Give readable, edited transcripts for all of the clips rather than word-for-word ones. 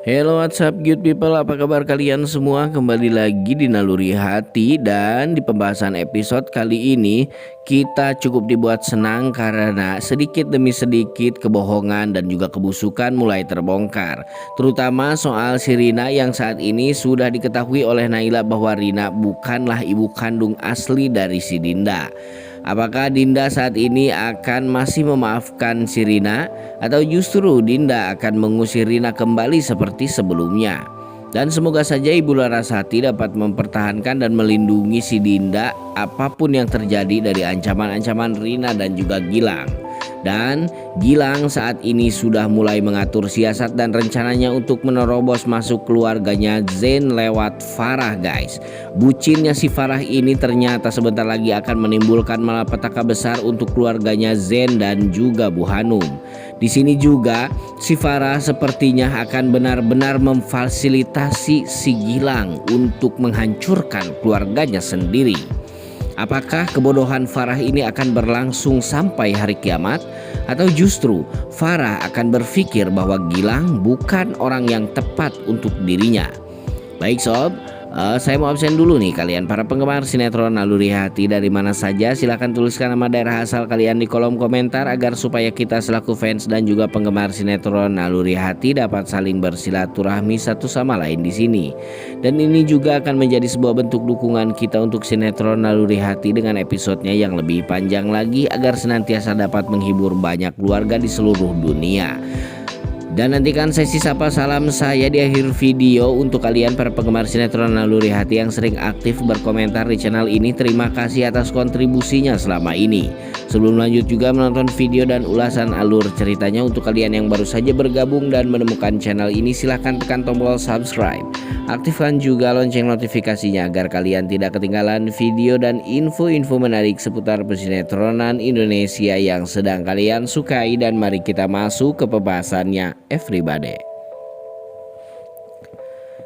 Hello, what's up good people, apa kabar kalian semua? Kembali lagi di Naluri Hati. Dan di pembahasan episode kali ini kita cukup dibuat senang karena sedikit demi sedikit kebohongan dan juga kebusukan mulai terbongkar. Terutama soal si Rina yang saat ini sudah diketahui oleh Naila bahwa Rina bukanlah ibu kandung asli dari si Dinda. Apakah Dinda saat ini akan masih memaafkan si Rina atau justru Dinda akan mengusir Rina kembali seperti sebelumnya? Dan semoga saja Ibu Larasati dapat mempertahankan dan melindungi si Dinda apapun yang terjadi dari ancaman-ancaman Rina dan juga Gilang. Dan Gilang saat ini sudah mulai mengatur siasat dan rencananya untuk menerobos masuk keluarganya Zain lewat Farah, guys. Bucinnya si Farah ini ternyata sebentar lagi akan menimbulkan malapetaka besar untuk keluarganya Zain dan juga Bu Hanum. Di sini juga si Farah sepertinya akan benar-benar memfasilitasi si Gilang untuk menghancurkan keluarganya sendiri. Apakah kebodohan Farah ini akan berlangsung sampai hari kiamat? Atau justru Farah akan berpikir bahwa Gilang bukan orang yang tepat untuk dirinya? Baik sob, saya mau absen dulu nih kalian para penggemar sinetron Naluri Hati dari mana saja. Silahkan tuliskan nama daerah asal kalian di kolom komentar agar supaya kita selaku fans dan juga penggemar sinetron Naluri Hati dapat saling bersilaturahmi satu sama lain di sini. Dan ini juga akan menjadi sebuah bentuk dukungan kita untuk sinetron Naluri Hati dengan episodenya yang lebih panjang lagi agar senantiasa dapat menghibur banyak keluarga di seluruh dunia. Dan nantikan sesi sapa salam saya di akhir video. Untuk kalian para penggemar sinetron Naluri Hati yang sering aktif berkomentar di channel ini, terima kasih atas kontribusinya selama ini. Sebelum lanjut juga menonton video dan ulasan alur ceritanya, untuk kalian yang baru saja bergabung dan menemukan channel ini, silahkan tekan tombol subscribe. Aktifkan juga lonceng notifikasinya agar kalian tidak ketinggalan video dan info-info menarik seputar persinetronan Indonesia yang sedang kalian sukai. Dan mari kita masuk ke pembahasannya, everybody.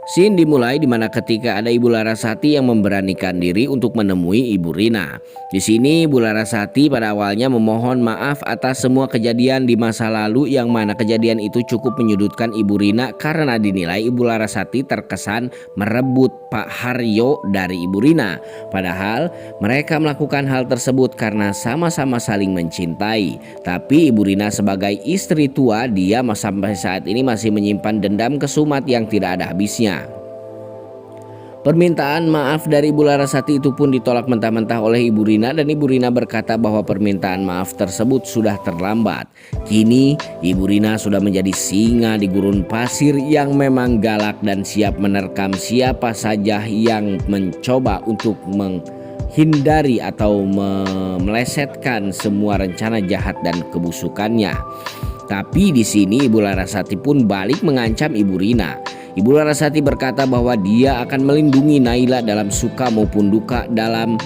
Scene dimulai di mana ketika ada Ibu Larasati yang memberanikan diri untuk menemui Ibu Rina. Di sini Ibu Larasati pada awalnya memohon maaf atas semua kejadian di masa lalu, yang mana kejadian itu cukup menyudutkan Ibu Rina karena dinilai Ibu Larasati terkesan merebut Pak Haryo dari Ibu Rina. Padahal mereka melakukan hal tersebut karena sama-sama saling mencintai. Tapi Ibu Rina sebagai istri tua, dia sampai saat ini masih menyimpan dendam kesumat yang tidak ada habisnya. Permintaan maaf dari Ibu Larasati itu pun ditolak mentah-mentah oleh Ibu Rina, dan Ibu Rina berkata bahwa permintaan maaf tersebut sudah terlambat. Kini Ibu Rina sudah menjadi singa di gurun pasir yang memang galak dan siap menerkam siapa saja yang mencoba untuk menghindari atau melesetkan semua rencana jahat dan kebusukannya. Tapi di sini Ibu Larasati pun balik mengancam Ibu Rina. Ibu Larasati berkata bahwa dia akan melindungi Naila dalam suka maupun duka, dalam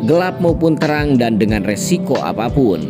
gelap maupun terang, dan dengan resiko apapun.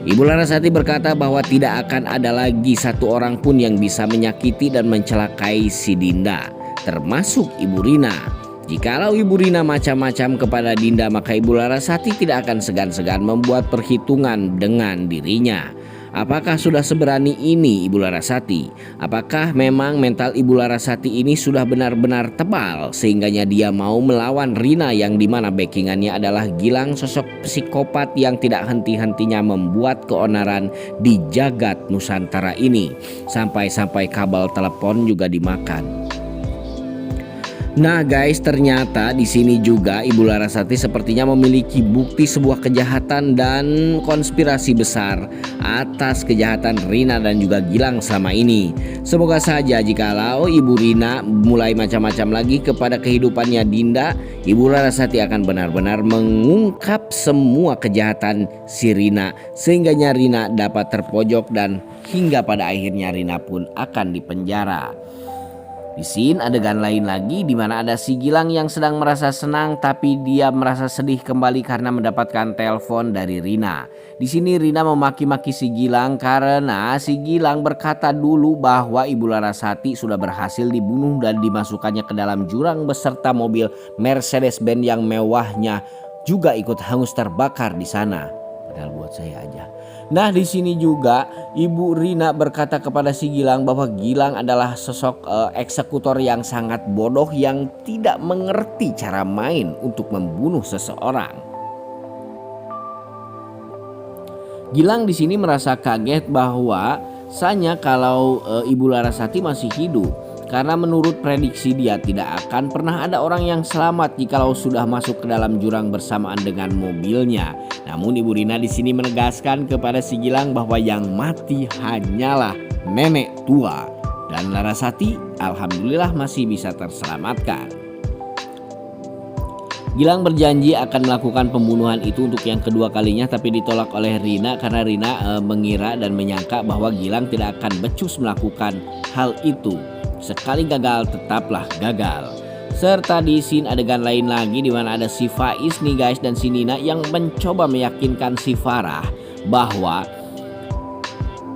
Ibu Larasati berkata bahwa tidak akan ada lagi satu orang pun yang bisa menyakiti dan mencelakai si Dinda, termasuk Ibu Rina. Jikalau Ibu Rina macam-macam kepada Dinda, maka Ibu Larasati tidak akan segan-segan membuat perhitungan dengan dirinya. Apakah sudah seberani ini Ibu Larasati? Apakah memang mental Ibu Larasati ini sudah benar-benar tebal sehingganya dia mau melawan Rina, yang dimana backingannya adalah Gilang, sosok psikopat yang tidak henti-hentinya membuat keonaran di jagat Nusantara ini. Sampai-sampai kabel telepon juga dimakan. Nah guys, ternyata di sini juga Ibu Larasati sepertinya memiliki bukti sebuah kejahatan dan konspirasi besar atas kejahatan Rina dan juga Gilang selama ini. Semoga saja jikalau Ibu Rina mulai macam-macam lagi kepada kehidupannya Dinda, Ibu Larasati akan benar-benar mengungkap semua kejahatan si Rina, sehingga Rina dapat terpojok dan hingga pada akhirnya Rina pun akan dipenjara. Di scene adegan lain lagi di mana ada si Gilang yang sedang merasa senang, tapi dia merasa sedih kembali karena mendapatkan telepon dari Rina. Di sini Rina memaki-maki si Gilang karena si Gilang berkata dulu bahwa Ibu Larasati sudah berhasil dibunuh dan dimasukkannya ke dalam jurang beserta mobil Mercedes-Benz yang mewahnya juga ikut hangus terbakar di sana. padahal buat saya aja. Nah, di sini juga Ibu Rina berkata kepada si Gilang bahwa Gilang adalah sosok eksekutor yang sangat bodoh yang tidak mengerti cara main untuk membunuh seseorang. Gilang di sini merasa kaget bahwa sanya kalau Ibu Larasati masih hidup. Karena menurut prediksi dia tidak akan pernah ada orang yang selamat jikalau sudah masuk ke dalam jurang bersamaan dengan mobilnya. Namun Ibu Rina di sini menegaskan kepada si Gilang bahwa yang mati hanyalah nenek tua dan Larasati alhamdulillah masih bisa terselamatkan. Gilang berjanji akan melakukan pembunuhan itu untuk yang kedua kalinya, tapi ditolak oleh Rina karena Rina mengira dan menyangka bahwa Gilang tidak akan becus melakukan hal itu. Sekali gagal tetaplah gagal. Serta di scene adegan lain lagi di mana ada si Faiz nih guys dan si Nina yang mencoba meyakinkan si Farah bahwa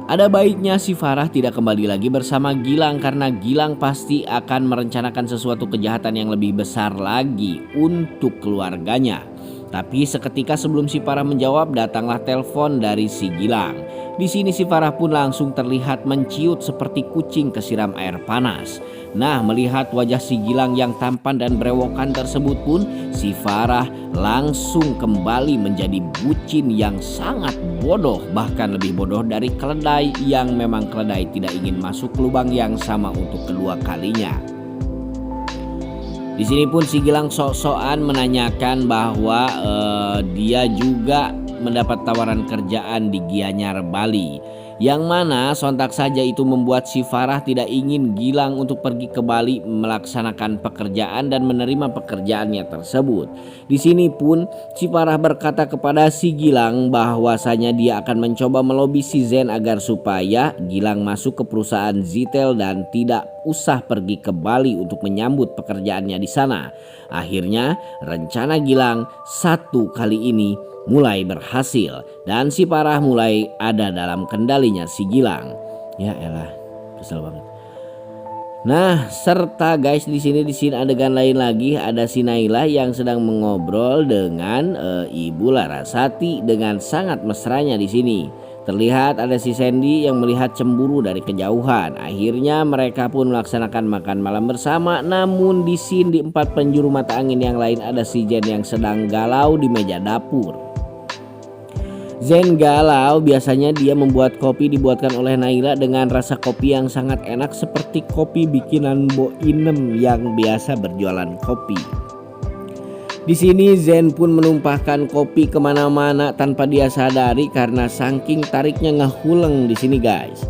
ada baiknya si Farah tidak kembali lagi bersama Gilang karena Gilang pasti akan merencanakan sesuatu kejahatan yang lebih besar lagi untuk keluarganya. Tapi seketika sebelum si Farah menjawab datanglah telepon dari si Gilang. Di sini si Farah pun langsung terlihat menciut seperti kucing kesiram air panas. Nah, melihat wajah si Gilang yang tampan dan berewokan tersebut pun si Farah langsung kembali menjadi bucin yang sangat bodoh, bahkan lebih bodoh dari keledai yang memang keledai tidak ingin masuk lubang yang sama untuk kedua kalinya. Di sini pun si Gilang sok-sokan menanyakan bahwa dia juga mendapat tawaran kerjaan di Gianyar Bali, yang mana sontak saja itu membuat si Farah tidak ingin Gilang untuk pergi ke Bali melaksanakan pekerjaan dan menerima pekerjaannya tersebut. Di sini pun si Farah berkata kepada si Gilang bahwasanya dia akan mencoba melobi si Zen agar supaya Gilang masuk ke perusahaan Zitel dan tidak usah pergi ke Bali untuk menyambut pekerjaannya di sana. Akhirnya rencana Gilang satu kali ini mulai berhasil dan si Farah mulai ada dalam kendalinya si Gilang. Ya elah, kesel banget. Nah, serta guys di sini adegan lain lagi ada si Naila yang sedang mengobrol dengan Ibu Larasati dengan sangat mesranya di sini. Terlihat ada si Sandy yang melihat cemburu dari kejauhan. Akhirnya mereka pun melaksanakan makan malam bersama. Namun di scene di 4 penjuru mata angin yang lain ada si Jen yang sedang galau di meja dapur. Zen galau, biasanya dia membuat kopi dibuatkan oleh Naila dengan rasa kopi yang sangat enak seperti kopi bikinan Bo Inem yang biasa berjualan kopi. Di sini Zen pun menumpahkan kopi kemana-mana tanpa dia sadari karena saking tariknya ngehuleng di sini guys.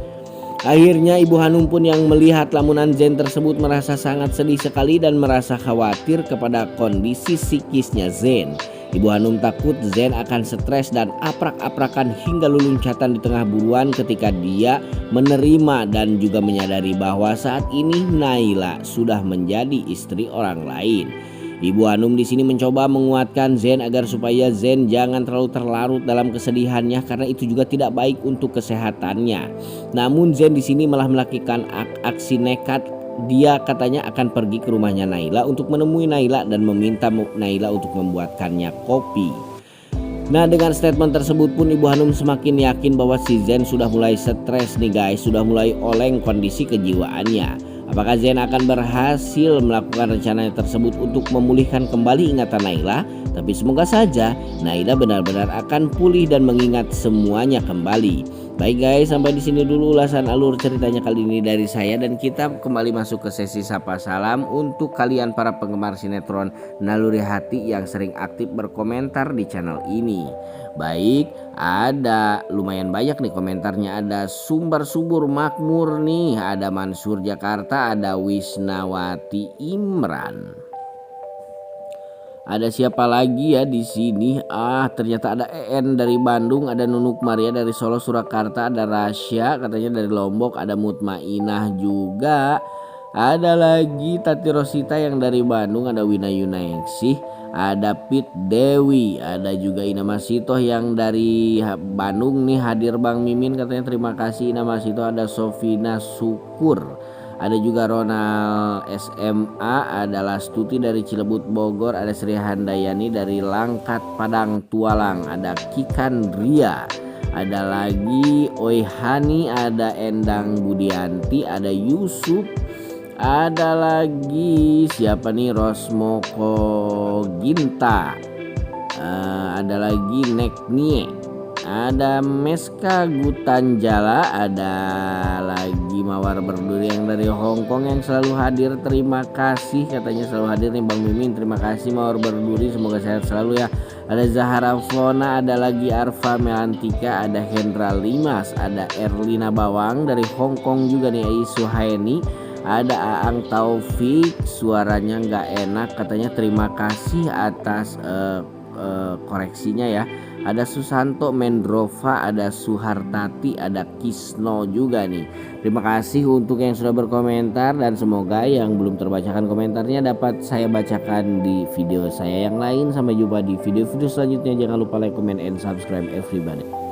Akhirnya Ibu Hanum pun yang melihat lamunan Zen tersebut merasa sangat sedih sekali dan merasa khawatir kepada kondisi psikisnya Zen. Ibu Hanum takut Zen akan stres dan aprak-aprakan hingga leluncatan di tengah buruan ketika dia menerima dan juga menyadari bahwa saat ini Naila sudah menjadi istri orang lain. Ibu Hanum di sini mencoba menguatkan Zen agar supaya Zen jangan terlalu terlarut dalam kesedihannya karena itu juga tidak baik untuk kesehatannya. Namun Zen di sini malah melakukan aksi nekat. Dia katanya akan pergi ke rumahnya Naila untuk menemui Naila dan meminta Naila untuk membuatkannya kopi. Nah, dengan statement tersebut pun Ibu Hanum semakin yakin bahwa si Zen sudah mulai stres nih guys, sudah mulai oleng kondisi kejiwaannya. Apakah Zen akan berhasil melakukan rencana tersebut untuk memulihkan kembali ingatan Naila? Tapi semoga saja Naila benar-benar akan pulih dan mengingat semuanya kembali. Baik guys, sampai di sini dulu ulasan alur ceritanya kali ini dari saya dan kita kembali masuk ke sesi sapa salam untuk kalian para penggemar sinetron Naluri Hati yang sering aktif berkomentar di channel ini. Baik, ada lumayan banyak nih komentarnya, ada Sumber Subur Makmur nih, ada Mansur Jakarta, ada Wisnawati Imran. Ada siapa lagi ya di sini? Ternyata ada EN dari Bandung, ada Nunuk Maria dari Solo Surakarta, ada Rasya katanya dari Lombok, ada Mutmainah juga. Ada lagi Tati Rosita yang dari Bandung, ada Wina Yunaeksih, ada Pit Dewi, ada juga Ina Masito yang dari Bandung nih hadir Bang Mimin katanya terima kasih Ina Masito, ada Sofina Syukur. Ada juga Ronald SMA, ada Lastuti dari Cilebut Bogor, ada Sri Handayani dari Langkat Padang Tualang, ada Kikan Ria, ada lagi Oihani, ada Endang Budianti, ada Yusuf, ada lagi siapa nih, Rosmoko Ginta, ada lagi Neknie, ada Meska Gutanjala, ada lagi Mawar Berduri yang dari Hongkong yang selalu hadir. Terima kasih, katanya selalu hadir nih Bang Mimin. Terima kasih Mawar Berduri, semoga sehat selalu ya. Ada Zahara Fona, ada lagi Arfa Melantika, ada Hendra Limas, ada Erlina Bawang dari Hongkong juga nih, Aisu Haeni. Ada Aang Taufik, suaranya nggak enak katanya. Terima kasih atas koreksinya ya. Ada Susanto Mendrova, ada Suhartati, ada Kisno juga nih. Terima kasih untuk yang sudah berkomentar, dan semoga yang belum terbacakan komentarnya dapat saya bacakan di video saya yang lain. Sampai jumpa di video-video selanjutnya. Jangan lupa like, comment, and subscribe everybody.